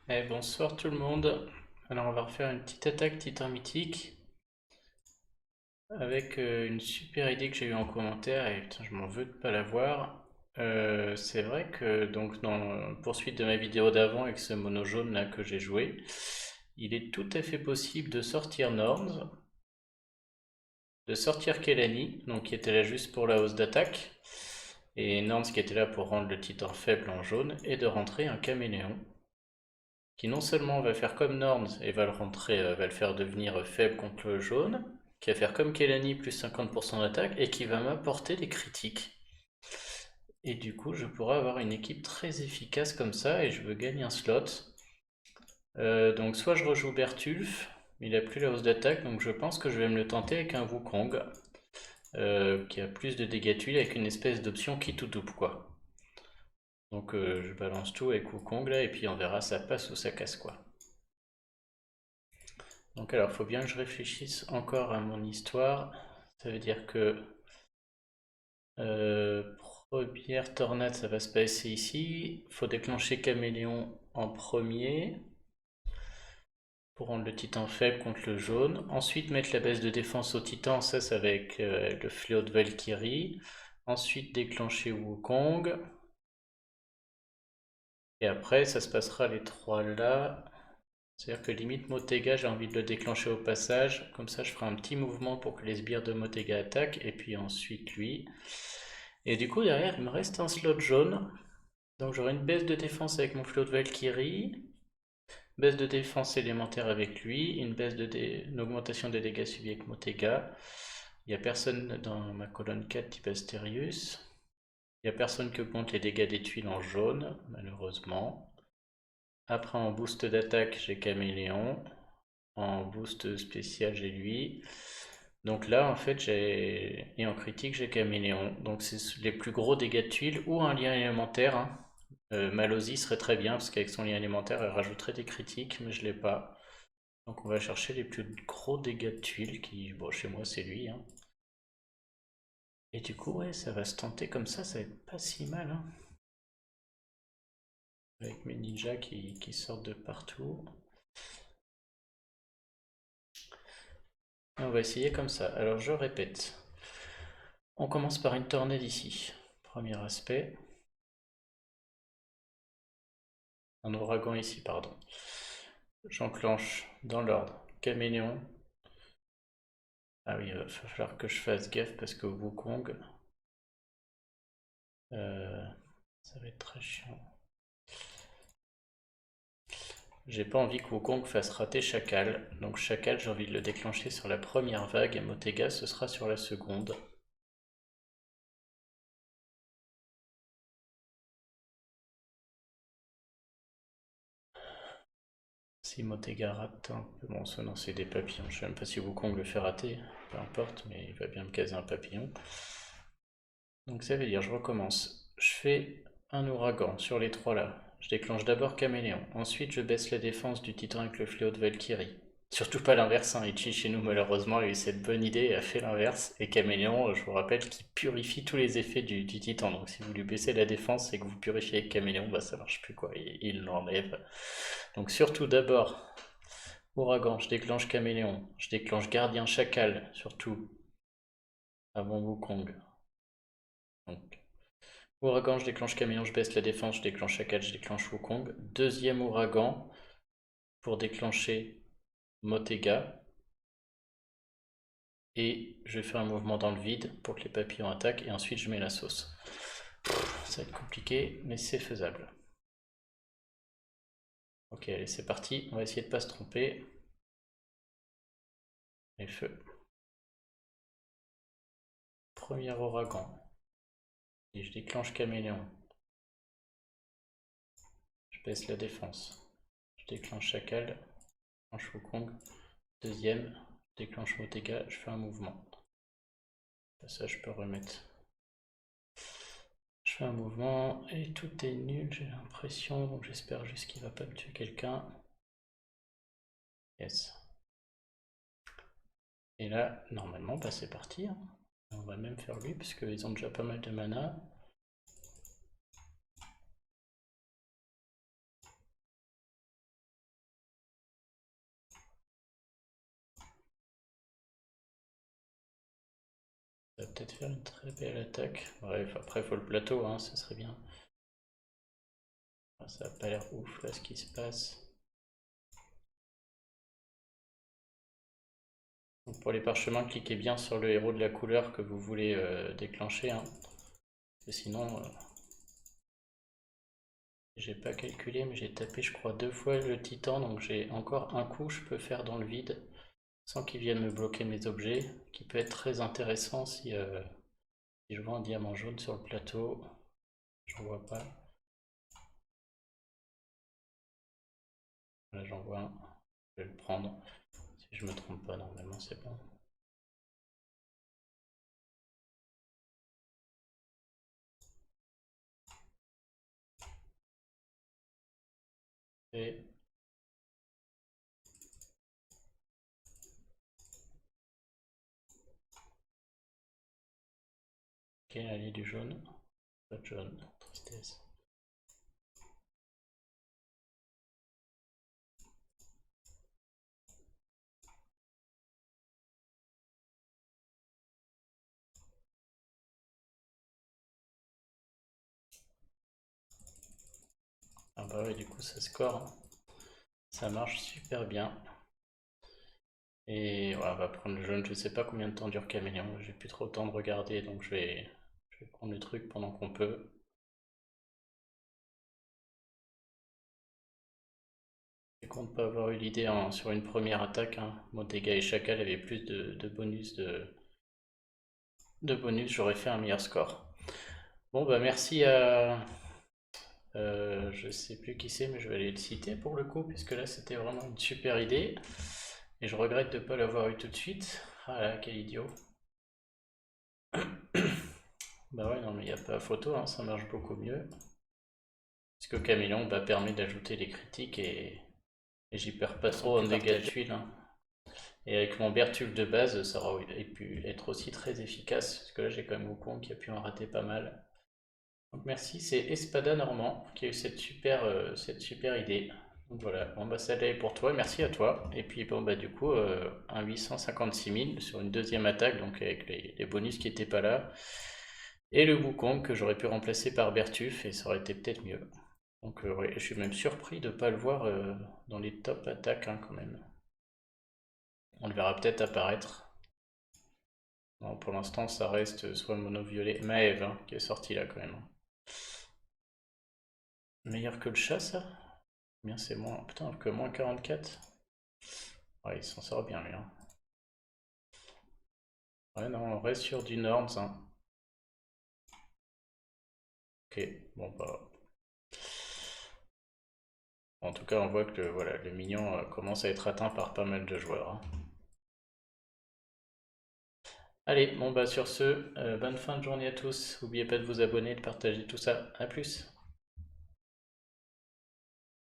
Bonsoir tout le monde. Alors on va refaire une petite attaque titan mythique avec une super idée que j'ai eue en commentaire et putain je m'en veux de pas l'avoir. C'est vrai que donc dans la poursuite de ma vidéo d'avant avec ce mono jaune là que j'ai joué, il est tout à fait possible de sortir Norns, de sortir Kelani, donc qui était là juste pour la hausse d'attaque, et Norns qui était là pour rendre le titan faible en jaune, et de rentrer un caméléon qui non seulement va faire comme Norns et va le rentrer, va le faire devenir faible contre le jaune, qui va faire comme Kelani plus 50% d'attaque et qui va m'apporter des critiques. Et du coup, je pourrais avoir une équipe très efficace comme ça et je veux gagner un slot. Donc soit je rejoue Bertulf, il a plus la hausse d'attaque, donc je pense que je vais me le tenter avec un Wukong, qui a plus de dégâts tuiles avec une espèce d'option qui tout double quoi. Donc je balance tout avec Wukong là et puis on verra ça passe ou ça casse quoi. Donc alors, il faut bien que je réfléchisse encore à mon histoire. Ça veut dire que euh, première tornade, ça va se passer ici. Il faut déclencher Caméléon en premier pour rendre le titan faible contre le jaune. Ensuite, mettre la baisse de défense au titan, ça c'est avec le fléau de Valkyrie. Ensuite, déclencher Wukong. Et après, ça se passera les trois là. C'est-à-dire que limite Motega, j'ai envie de le déclencher au passage. Comme ça, je ferai un petit mouvement pour que les sbires de Motega attaquent. Et puis ensuite lui. Et du coup, derrière, il me reste un slot jaune. Donc j'aurai une baisse de défense avec mon flot de Valkyrie. Baisse de défense élémentaire avec lui. Une augmentation des dégâts subis avec Motega. Il n'y a personne dans ma colonne 4 type Astérius. Il n'y a personne qui augmente les dégâts des tuiles en jaune, malheureusement. Après, en boost d'attaque, j'ai Caméléon. En boost spécial, j'ai lui. Donc là, en fait, et en critique, j'ai Caméléon. Donc c'est les plus gros dégâts de tuiles ou un lien élémentaire, hein. Malozzi serait très bien parce qu'avec son lien élémentaire, elle rajouterait des critiques, mais je l'ai pas. Donc on va chercher les plus gros dégâts de tuiles qui, bon, chez moi, c'est lui, hein. Et du coup, ouais, ça va se tenter comme ça va être pas si mal, hein. Avec mes ninjas qui sortent de partout. On va essayer comme ça. Alors je répète. On commence par une tornade ici. Premier aspect. Un ouragan ici, pardon. J'enclenche dans l'ordre Caméléon. Ah oui, il va falloir que je fasse gaffe parce que Wukong, ça va être très chiant. J'ai pas envie que Wukong fasse rater Chacal. Donc Chacal, j'ai envie de le déclencher sur la première vague et Motega, ce sera sur la seconde. Si Motega rate un peu, bon, ça non, c'est des papillons. Je sais même pas si Wukong le fait rater, peu importe, mais il va bien me caser un papillon. Donc ça veut dire, je recommence. Je fais un ouragan sur les trois là. Je déclenche d'abord Caméléon. Ensuite, je baisse la défense du titan avec le fléau de Valkyrie. Surtout pas l'inverse, hein. Ichi chez nous malheureusement a eu cette bonne idée et a fait l'inverse. Et Caméléon, je vous rappelle qu'il purifie tous les effets du titan. Donc si vous lui baissez la défense et que vous purifiez avec Caméléon, bah ça marche plus quoi. Il l'enlève. Donc surtout d'abord, ouragan, je déclenche Caméléon. Je déclenche Gardien Chacal, surtout avant Wukong. Donc ouragan, je déclenche Caméléon, je baisse la défense, je déclenche Chacal, je déclenche Wukong. Deuxième ouragan pour déclencher Motega. Et je vais faire un mouvement dans le vide pour que les papillons attaquent. Et ensuite, je mets la sauce. Ça va être compliqué, mais c'est faisable. Ok, allez, c'est parti. On va essayer de ne pas se tromper. Les feux. Premier ouragan. Et je déclenche Caméléon. Je baisse la défense. Je déclenche Chacal. Je déclenche Wukong. Deuxième. Je déclenche Motega. Je fais un mouvement. Ça, je peux remettre. Je fais un mouvement et tout est nul, j'ai l'impression. Donc j'espère juste qu'il va pas me tuer quelqu'un. Yes. Et là, normalement, bah, c'est parti, hein. On va même faire lui, parce qu'ils ont déjà pas mal de mana. peut-être faire une très belle attaque. Bref, après, il faut le plateau, hein, ça serait bien. Ça n'a pas l'air ouf, là, ce qui se passe. Donc, pour les parchemins, cliquez bien sur le héros de la couleur que vous voulez déclencher. Hein. Parce que sinon, j'ai pas calculé, mais j'ai tapé, je crois, 2 fois le titan. Donc, j'ai encore un coup, je peux faire dans le vide sans qu'il vienne me bloquer mes objets. Qui peut être très intéressant si je vois un diamant jaune sur le plateau. J'en vois pas. Là, j'en vois un. Je vais le prendre. Si je me trompe pas, normalement, c'est bon. Et quel est l'allié du jaune? Pas de jaune, tristesse. Ah bah ouais, du coup ça score, hein. Ça marche super bien. Et ouais, on va prendre le jaune, je sais pas combien de temps dure Caméléon, j'ai plus trop le temps de regarder, donc je vais prendre le truc pendant qu'on peut. Je suis content de pas avoir eu l'idée sur une première attaque, hein. Motega et Chacal avaient plus de bonus, j'aurais fait un meilleur score. Bon bah merci à... je sais plus qui c'est, mais je vais aller le citer pour le coup, puisque là c'était vraiment une super idée. Et je regrette de ne pas l'avoir eu tout de suite. Ah là, quel idiot. Bah ouais, non mais il n'y a pas photo, hein, ça marche beaucoup mieux. Parce que Caméléon permet d'ajouter les critiques et j'y perds pas trop en dégâts de tuiles. Hein. Et avec mon Bertule de base, ça aurait pu être aussi très efficace, parce que là j'ai quand même Wukong qui a pu en rater pas mal. Donc merci, c'est Espada Normand qui a eu cette super idée. Donc voilà, bon bah celle-là est pour toi, merci à toi. Et puis bon bah du coup, un 856 000 sur une deuxième attaque, donc avec les bonus qui n'étaient pas là. Et le Wukong que j'aurais pu remplacer par Bertuf, et ça aurait été peut-être mieux. Donc ouais, je suis même surpris de ne pas le voir dans les top attaques hein, quand même. On le verra peut-être apparaître. Non, pour l'instant ça reste soit mono violet, Maëv hein, qui est sorti là quand même. Meilleur que le chat ça? Bien c'est moins. Putain que moins 44. Ouais il s'en sort bien lui. Hein. Ouais non on reste sur du Norns. Hein. Ok, bon bah. En tout cas on voit que voilà, le mignon commence à être atteint par pas mal de joueurs. Hein. Allez, bon bah sur ce, bonne fin de journée à tous. N'oubliez pas de vous abonner, de partager tout ça. A plus.